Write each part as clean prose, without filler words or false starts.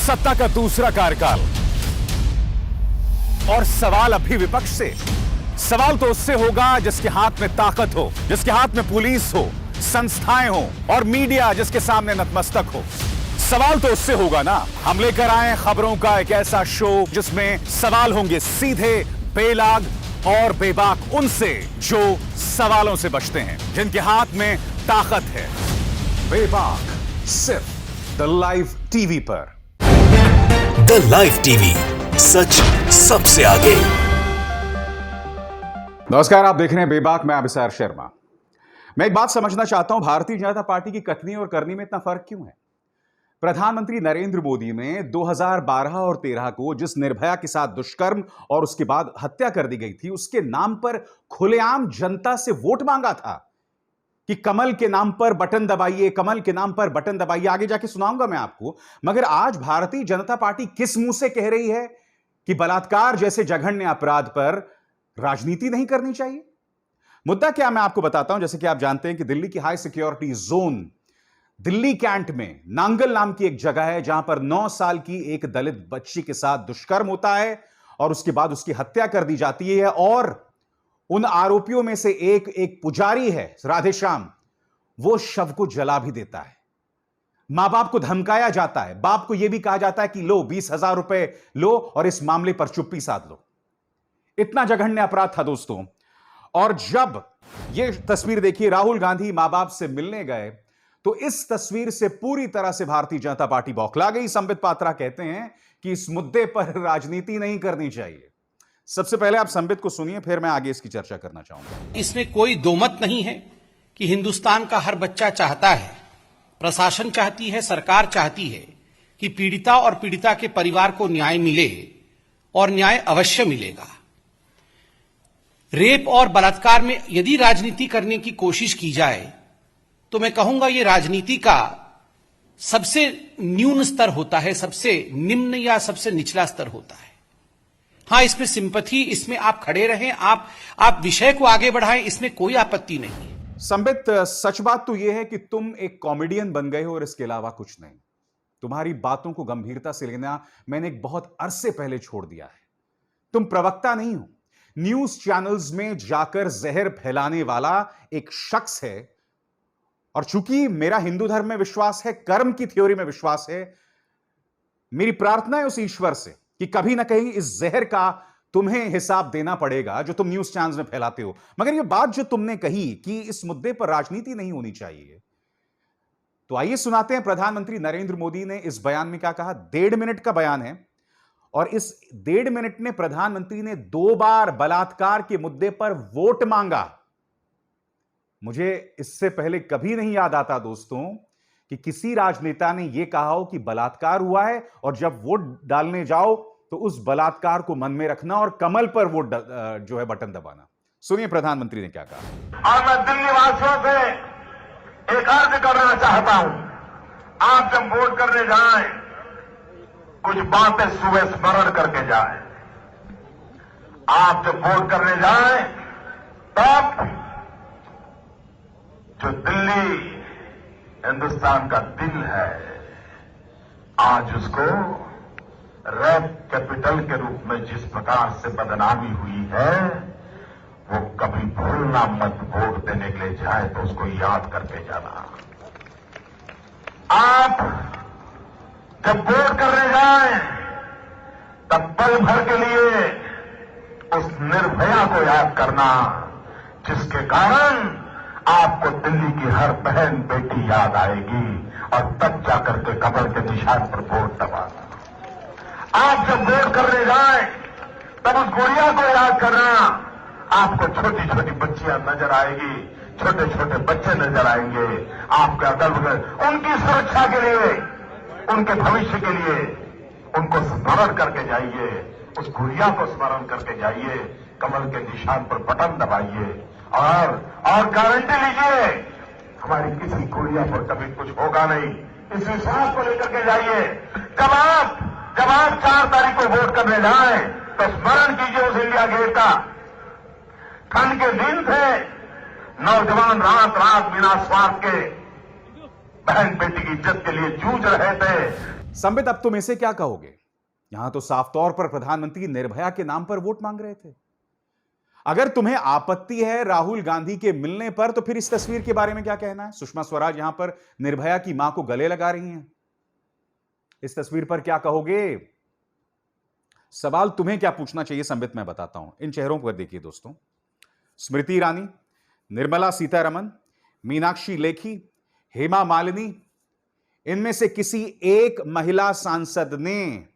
सत्ता का दूसरा कार्यकाल और सवाल अब भी विपक्ष से। सवाल तो उससे होगा जिसके हाथ में ताकत हो, जिसके हाथ में पुलिस हो, संस्थाएं हो और मीडिया जिसके सामने नतमस्तक हो। सवाल तो उससे होगा ना। हम लेकर आए खबरों का एक ऐसा शो जिसमें सवाल होंगे सीधे, बेलाग और बेबाक उनसे जो सवालों से बचते हैं, जिनके हाथ में ताकत है। बेबाक सिर्फ द लाइव टीवी पर। द लाइव टीवी, सच सबसे आगे। नमस्कार, आप देख रहे हैं बेबाक, मैं अभिसार शर्मा। मैं एक बात समझना चाहता हूं, भारतीय जनता पार्टी की कथनी और करनी में इतना फर्क क्यों है? प्रधानमंत्री नरेंद्र मोदी ने 2012 और 13 को जिस निर्भया के साथ दुष्कर्म और उसके बाद हत्या कर दी गई थी, उसके नाम पर खुलेआम जनता से वोट मांगा था कि कमल के नाम पर बटन दबाइए, कमल के नाम पर बटन दबाइए। आगे जाके सुनाऊंगा मैं आपको। मगर आज भारतीय जनता पार्टी किस मुंह से कह रही है कि बलात्कार जैसे जघन्य अपराध पर राजनीति नहीं करनी चाहिए? मुद्दा क्या, मैं आपको बताता हूं। जैसे कि आप जानते हैं कि दिल्ली की high security zone Delhi cantt में नांगल नाम की एक जगह है, जहां पर 9 साल की एक दलित बच्ची के साथ दुष्कर्म होता है और उसके बाद उसकी हत्या कर दी जाती है। और उन आरोपियों में से एक पुजारी है, राधेश्याम, वो शव को जला भी देता है। मां बाप को धमकाया जाता है, बाप को यह भी कहा जाता है कि लो 20,000 रुपए लो और इस मामले पर चुप्पी साध लो। इतना जघन्य अपराध था दोस्तों। और जब यह तस्वीर देखिए, राहुल गांधी मां बाप से मिलने गए, तो इस तस्वीर से पूरी तरह से भारतीय जनता पार्टी बौखला गई। संबित पात्रा कहते हैं कि इस मुद्दे पर राजनीति नहीं करनी चाहिए। सबसे पहले आप संबित को सुनिए, फिर मैं आगे इसकी चर्चा करना चाहूंगा। इसमें कोई दोमत नहीं है कि हिंदुस्तान का हर बच्चा चाहता है, प्रशासन चाहती है, सरकार चाहती है कि पीड़िता और पीड़िता के परिवार को न्याय मिले, और न्याय अवश्य मिलेगा। रेप और बलात्कार में यदि राजनीति करने की कोशिश की जाए तो मैं कहूंगा ये राजनीति का सबसे न्यून स्तर होता है, सबसे निम्न या सबसे निचला स्तर होता है। हां, इसमें सिंपैथी, इसमें आप खड़े रहें, आप विषय को आगे बढ़ाएं, इसमें कोई आपत्ति नहीं है। संबित, सच बात तो यह है कि तुम एक कॉमेडियन बन गए हो और इसके अलावा कुछ नहीं। तुम्हारी बातों को गंभीरता से लेना मैंने एक बहुत अरसे पहले छोड़ दिया है। तुम प्रवक्ता नहीं हो, न्यूज चैनल्स में जाकर जहर फैलाने वाला एक शख्स है। और चूंकि मेरा हिंदू धर्म में विश्वास है, कर्म की थ्योरी में विश्वास है, मेरी प्रार्थना है उस ईश्वर से कि कभी ना कहीं इस जहर का तुम्हें हिसाब देना पड़ेगा जो तुम न्यूज चैनल्स में फैलाते हो। मगर यह बात जो तुमने कही कि इस मुद्दे पर राजनीति नहीं होनी चाहिए, तो आइए सुनाते हैं प्रधानमंत्री नरेंद्र मोदी ने इस बयान में क्या कहा। 1.5 मिनट का बयान है और इस 1.5 मिनट में प्रधानमंत्री ने 2 बार बलात्कार के मुद्दे पर वोट मांगा। मुझे इससे पहले कभी नहीं याद आता दोस्तों कि किसी राजनेता ने यह कहा हो कि बलात्कार हुआ है और जब वोट डालने जाओ तो उस बलात्कार को मन में रखना और कमल पर वोट जो है बटन दबाना। सुनिए प्रधानमंत्री ने क्या कहा। और मैं दिल्ली वासियों से एक अर्ज करना चाहता हूं, आप जब वोट करने जाएं, कुछ बातें सुबह स्मरण करके जाएं। आप जब वोट करने जाएं तब जो दिल्ली हिंदुस्तान का दिल है, आज उसको रेप कैपिटल के रूप में जिस प्रकार से बदनामी हुई है, वो कभी भूलना मत। वोट देने के लिए जाए तो उसको याद करके जाना। आप जब वोट करने जाएं तब पल भर के लिए उस निर्भया को याद करना जिसके कारण आपको दिल्ली की हर बहन बेटी याद आएगी, और तब जाकर के कमल के निशान पर वोट दबाना। आप जब वोट करने जाएं तब उस गुड़िया को याद करना। आपको छोटी छोटी बच्चियां नजर आएगी, छोटे छोटे बच्चे नजर आएंगे। आपका अगल बगल उनकी सुरक्षा के लिए, उनके भविष्य के लिए उनको स्मरण करके जाइए, उस गुड़िया को स्मरण करके जाइए, कमल के निशान पर बटन दबाइए और गारंटी लीजिए हमारी किसी गुड़िया पर कभी कुछ होगा नहीं। इस विश्वास को लेकर के जाइए। जब आप 4 तारीख को वोट करने जाएं तो स्मरण कीजिए उस इंडिया गेट का। ठंड के दिन थे, नौजवान रात बिना स्वार्थ के बहन बेटी की इज्जत के लिए जूझ रहे थे। संबित, अब तुम इसे क्या कहोगे? यहां तो साफ तौर पर प्रधानमंत्री निर्भया के नाम पर वोट मांग रहे थे। अगर तुम्हें आपत्ति है राहुल गांधी के मिलने पर, तो फिर इस तस्वीर के बारे में क्या कहना है? सुषमा स्वराज यहां पर निर्भया की मां को गले लगा रही हैं। इस तस्वीर पर क्या कहोगे? सवाल तुम्हें क्या पूछना चाहिए संबित, मैं बताता हूं। इन चेहरों पर देखिए दोस्तों, स्मृति ईरानी, निर्मला सीतारमण, मीनाक्षी लेखी, हेमा मालिनी, इनमें से किसी एक महिला सांसद ने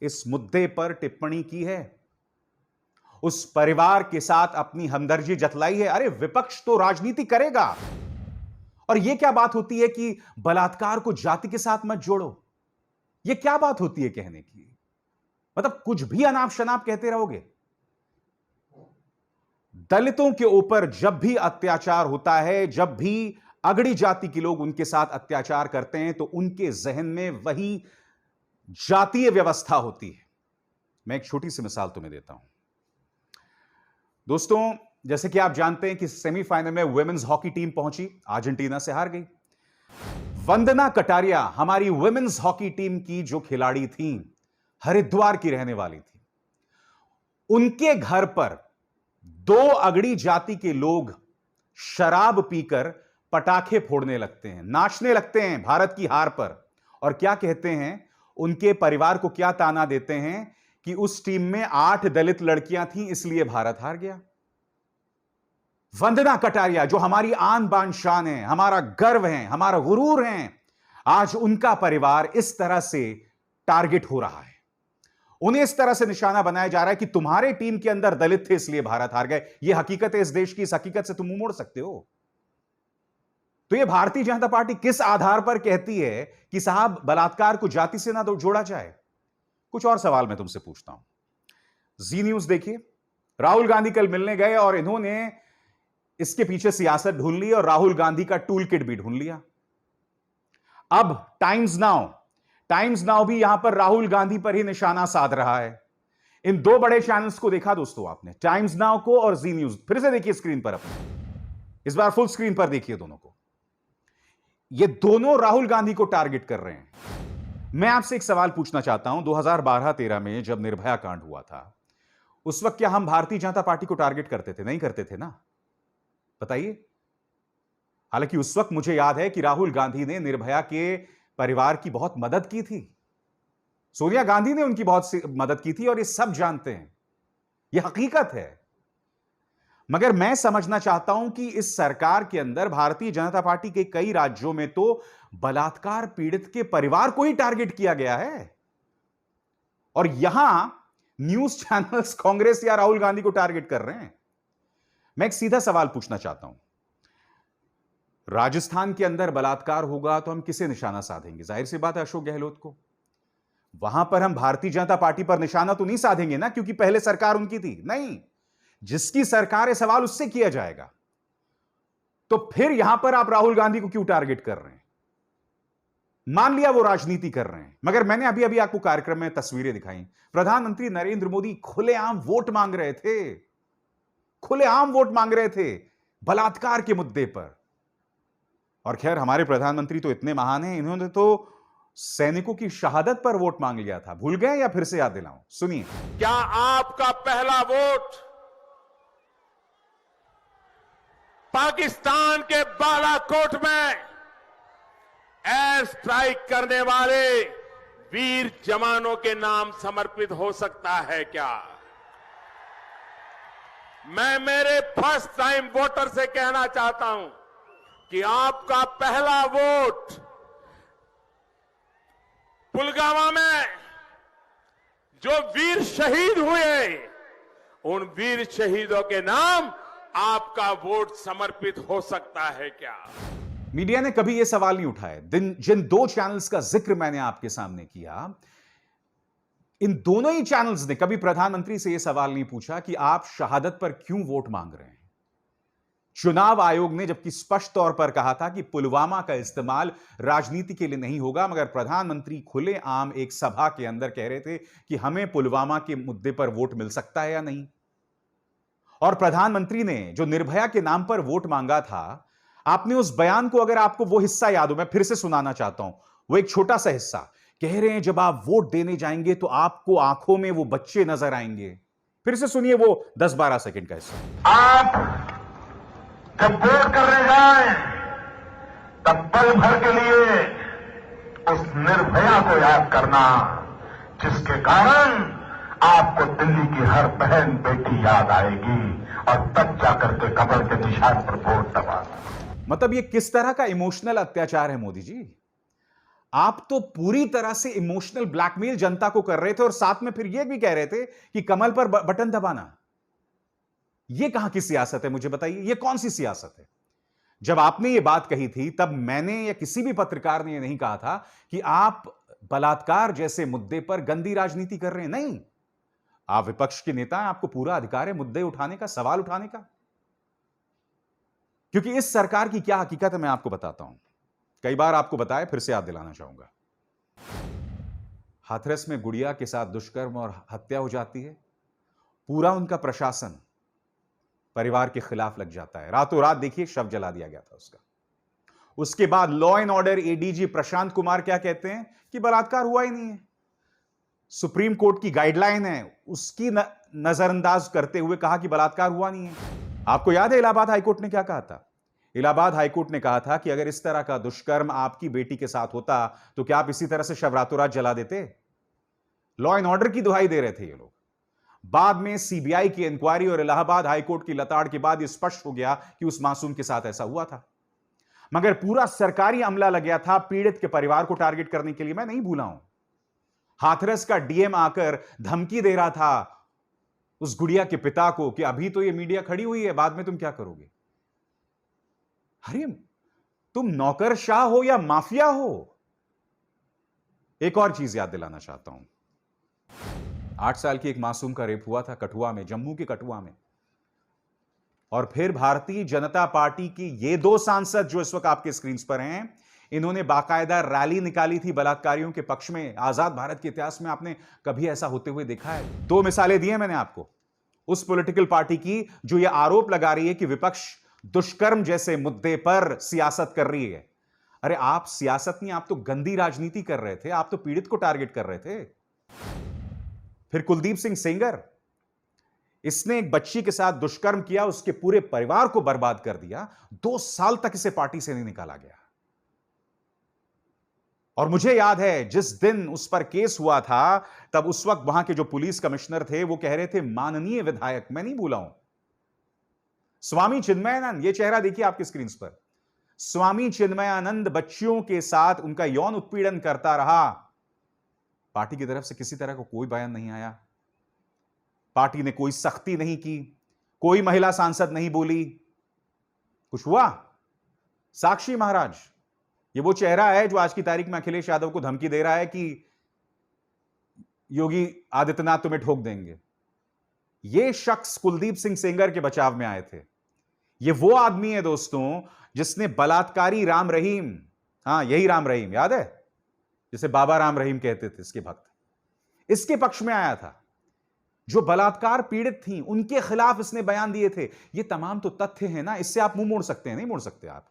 इस मुद्दे पर टिप्पणी की है, उस परिवार के साथ अपनी हमदर्दी जतलाई है? अरे विपक्ष तो राजनीति करेगा। और यह क्या बात होती है कि बलात्कार को जाति के साथ मत जोड़ो? यह क्या बात होती है कहने की? मतलब कुछ भी अनाप शनाप कहते रहोगे। दलितों के ऊपर जब भी अत्याचार होता है, जब भी अगड़ी जाति के लोग उनके साथ अत्याचार करते हैं, तो उनके जहन में वही जातीय व्यवस्था होती है। मैं एक छोटी सी मिसाल तुम्हें देता हूं दोस्तों। जैसे कि आप जानते हैं कि सेमीफाइनल में वुमेन्स हॉकी टीम पहुंची, अर्जेंटीना से हार गई। वंदना कटारिया हमारी वुमेन्स हॉकी टीम की जो खिलाड़ी थी, हरिद्वार की रहने वाली थी, उनके घर पर दो अगड़ी जाति के लोग शराब पीकर पटाखे फोड़ने लगते हैं, नाचने लगते हैं भारत की हार पर। और क्या कहते हैं? उनके परिवार को क्या ताना देते हैं कि उस टीम में 8 दलित लड़कियां थीं, इसलिए भारत हार गया। वंदना कटारिया जो हमारी आन बान शान है, हमारा गर्व है, हमारा गुरूर है, आज उनका परिवार इस तरह से टारगेट हो रहा है। उन्हें इस तरह से निशाना बनाया जा रहा है कि तुम्हारे टीम के अंदर दलित थे इसलिए भारत हार गए। यह हकीकत है इस देश की, इस हकीकत से तुम मुंह मोड़ सकते हो? तो यह भारतीय जनता पार्टी किस आधार पर कहती है कि साहब बलात्कार को जाति से ना तो जोड़ा जाए? कुछ और सवाल मैं तुमसे पूछता हूं। जी न्यूज देखिए, राहुल गांधी कल मिलने गए और इन्होंने इसके पीछे सियासत ढूंढ ली और राहुल गांधी का टूल किट भी ढूंढ लिया। अब टाइम्स नाउ भी यहां पर राहुल गांधी पर ही निशाना साध रहा है। इन दो बड़े चैनल्स को देखा दोस्तों आपने, टाइम्स नाउ को और जी न्यूज। फिर से देखिए स्क्रीन पर अपने, इस बार फुल स्क्रीन पर देखिए दोनों को। ये दोनों राहुल गांधी को टारगेट कर रहे हैं। मैं आपसे एक सवाल पूछना चाहता हूं, 2012-13 में जब निर्भया कांड हुआ था, उस वक्त क्या हम भारतीय जनता पार्टी को टारगेट करते थे? नहीं करते थे ना? बताइए। हालांकि उस वक्त मुझे याद है कि राहुल गांधी ने निर्भया के परिवार की बहुत मदद की थी, सोनिया गांधी ने उनकी बहुत मदद की थी, और ये सब जानते हैं, ये हकीकत है। मगर मैं समझना चाहता हूं कि इस सरकार के अंदर भारतीय जनता पार्टी के कई राज्यों में तो बलात्कार पीड़ित के परिवार को ही टारगेट किया गया है, और यहां न्यूज चैनल्स कांग्रेस या राहुल गांधी को टारगेट कर रहे हैं। मैं एक सीधा सवाल पूछना चाहता हूं, राजस्थान के अंदर बलात्कार होगा तो हम किसे निशाना साधेंगे? जाहिर सी बात है अशोक गहलोत को। वहां पर हम भारतीय जनता पार्टी पर निशाना तो नहीं साधेंगे ना, क्योंकि पहले सरकार उनकी थी। नहीं, जिसकी सरकार है सवाल उससे किया जाएगा। तो फिर यहां पर आप राहुल गांधी को क्यों टारगेट कर रहे हैं? मान लिया वो राजनीति कर रहे हैं, मगर मैंने अभी अभी आपको कार्यक्रम में तस्वीरें दिखाई, प्रधानमंत्री नरेंद्र मोदी खुलेआम वोट मांग रहे थे, खुलेआम वोट मांग रहे थे बलात्कार के मुद्दे पर। और खैर हमारे प्रधानमंत्री तो इतने महान हैं, इन्होंने तो सैनिकों की शहादत पर वोट मांग लिया था। भूल गए या फिर से याद दिलाऊं? सुनिए। क्या आपका पहला वोट पाकिस्तान के बालाकोट में एयर स्ट्राइक करने वाले वीर जवानों के नाम समर्पित हो सकता है क्या? मैं मेरे फर्स्ट टाइम वोटर से कहना चाहता हूं कि आपका पहला वोट पुलवामा में जो वीर शहीद हुए, उन वीर शहीदों के नाम आपका वोट समर्पित हो सकता है क्या? मीडिया ने कभी यह सवाल नहीं उठाया। जिन दो चैनल्स का जिक्र मैंने आपके सामने किया, इन दोनों ही चैनल्स ने कभी प्रधानमंत्री से यह सवाल नहीं पूछा कि आप शहादत पर क्यों वोट मांग रहे हैं। चुनाव आयोग ने जबकि स्पष्ट तौर पर कहा था कि पुलवामा का इस्तेमाल राजनीति के लिए नहीं होगा, मगर प्रधानमंत्री खुलेआम एक सभा के अंदर कह रहे थे कि हमें पुलवामा के मुद्दे पर वोट मिल सकता है या नहीं। और प्रधानमंत्री ने जो निर्भया के नाम पर वोट मांगा था, आपने उस बयान को, अगर आपको वो हिस्सा याद हो, मैं फिर से सुनाना चाहता हूं, वो एक छोटा सा हिस्सा, कह रहे हैं जब आप वोट देने जाएंगे तो आपको आंखों में वो बच्चे नजर आएंगे। फिर से सुनिए वो 10-12 सेकंड का हिस्सा। आप जब वोट करने जाएं तब पल भर के लिए उस निर्भया को याद करना जिसके कारण आपको दिल्ली की हर बहन बेटी याद आएगी और तब जाकर के कब्र के निशान पर वोट दबाना। मतलब ये किस तरह का इमोशनल अत्याचार है मोदी जी? आप तो पूरी तरह से इमोशनल ब्लैकमेल जनता को कर रहे थे और साथ में फिर यह भी कह रहे थे कि कमल पर बटन दबाना। यह कहां की सियासत है मुझे बताइए, यह कौन सी सियासत है? जब आपने यह बात कही थी तब मैंने या किसी भी पत्रकार ने यह नहीं कहा था कि आप बलात्कार जैसे मुद्दे पर गंदी राजनीति कर रहे हैं। नहीं, आप विपक्ष के नेता हैं, आपको पूरा अधिकार है मुद्दे उठाने का, सवाल उठाने का। क्योंकि इस सरकार की क्या हकीकत है मैं आपको बताता हूं। कई बार आपको बताया, फिर से याद दिलाना चाहूंगा। हाथरस में गुड़िया के साथ दुष्कर्म और हत्या हो जाती है, पूरा उनका प्रशासन परिवार के खिलाफ लग जाता है। रातों रात देखिए शव जला दिया गया था उसका। उसके बाद law and order ADG Prashant Kumar क्या कहते हैं कि बलात्कार हुआ ही नहीं है। सुप्रीम कोर्ट की गाइडलाइन है, उसकी नजरअंदाज करते हुए कहा कि बलात्कार हुआ नहीं है। आपको याद है इलाहाबाद हाईकोर्ट ने क्या कहा था? इलाहाबाद हाईकोर्ट ने कहा था कि अगर इस तरह का दुष्कर्म आपकी बेटी के साथ होता तो क्या आप इसी तरह से शव रातों रात जला देते? लॉ एंड ऑर्डर की दुहाई दे रहे थे ये लोग। बाद में सीबीआई की इंक्वायरी और इलाहाबाद हाईकोर्ट की लताड़ के बाद यह स्पष्ट हो गया कि उस मासूम के साथ ऐसा हुआ था। मगर पूरा सरकारी अमला लग गया था पीड़ित के परिवार को टारगेट करने के लिए। मैं नहीं भूला हूं, हाथरस का डीएम आकर धमकी दे रहा था उस गुड़िया के पिता को कि अभी तो ये मीडिया खड़ी हुई है, बाद में तुम क्या करोगे? अरे तुम नौकरशाह हो या माफिया हो? एक और चीज याद दिलाना चाहता हूं। 8 साल की एक मासूम का रेप हुआ था कठुआ में, जम्मू के कठुआ में। और फिर भारतीय जनता पार्टी की ये 2 सांसद जो इस वक्त आपके स्क्रीन पर हैं, इन्होंने बाकायदा रैली निकाली थी बलात्कारियों के पक्ष में। आजाद भारत के इतिहास में आपने कभी ऐसा होते हुए देखा है? 2 मिसालें दी हैं मैंने आपको उस पॉलिटिकल पार्टी की जो यह आरोप लगा रही है कि विपक्ष दुष्कर्म जैसे मुद्दे पर सियासत कर रही है। अरे आप सियासत नहीं, आप तो गंदी राजनीति कर रहे थे, आप तो पीड़ित को टारगेट कर रहे थे। फिर कुलदीप सिंह सेंगर, इसने एक बच्ची के साथ दुष्कर्म किया, उसके पूरे परिवार को बर्बाद कर दिया। 2 साल तक इसे पार्टी से नहीं निकाला गया। और मुझे याद है जिस दिन उस पर केस हुआ था, तब उस वक्त वहां के जो पुलिस कमिश्नर थे वो कह रहे थे माननीय विधायक, मैं नहीं भूला हूं, स्वामी चिन्मयानंद, ये चेहरा देखिए आपकी स्क्रीन पर। स्वामी चिन्मयानंद बच्चियों के साथ उनका यौन उत्पीड़न करता रहा। पार्टी की तरफ से किसी तरह का कोई बयान नहीं आया, पार्टी ने कोई सख्ती नहीं की, कोई महिला सांसद नहीं बोली। कुछ हुआ? साक्षी महाराज, ये वो चेहरा है जो आज की तारीख में अखिलेश यादव को धमकी दे रहा है कि योगी आदित्यनाथ तुम्हें ठोक देंगे। ये शख्स कुलदीप सिंह सेंगर के बचाव में आए थे। ये वो आदमी है दोस्तों जिसने बलात्कारी राम रहीम, हां यही राम रहीम याद है, जिसे बाबा राम रहीम कहते थे इसके भक्त, इसके पक्ष में आया था। जो बलात्कार पीड़ित थी उनके खिलाफ इसने बयान दिए थे। ये तमाम तो तथ्य हैं ना, इससे आप मुंह मोड़ सकते हैं? नहीं मोड़ सकते आप।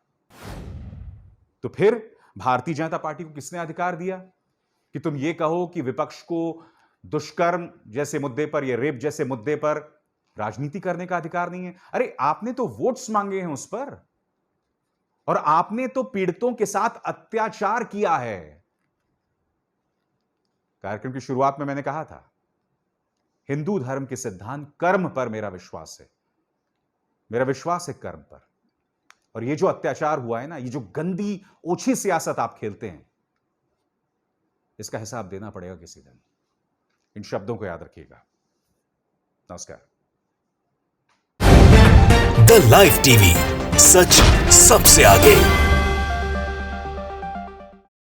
तो फिर भारतीय जनता पार्टी को किसने अधिकार दिया कि तुम ये कहो कि विपक्ष को दुष्कर्म जैसे मुद्दे पर या रेप जैसे मुद्दे पर राजनीति करने का अधिकार नहीं है? अरे आपने तो वोट्स मांगे हैं उस पर, और आपने तो पीड़ितों के साथ अत्याचार किया है। कार्यक्रम की शुरुआत में मैंने कहा था हिंदू धर्म के सिद्धांत कर्म पर मेरा विश्वास है, मेरा विश्वास है कर्म पर। और ये जो अत्याचार हुआ है ना, ये जो गंदी ओछी सियासत आप खेलते हैं, इसका हिसाब देना पड़ेगा किसी दिन। इन शब्दों को याद रखिएगा। नमस्कार। द लाइव टीवी, सच सबसे आगे।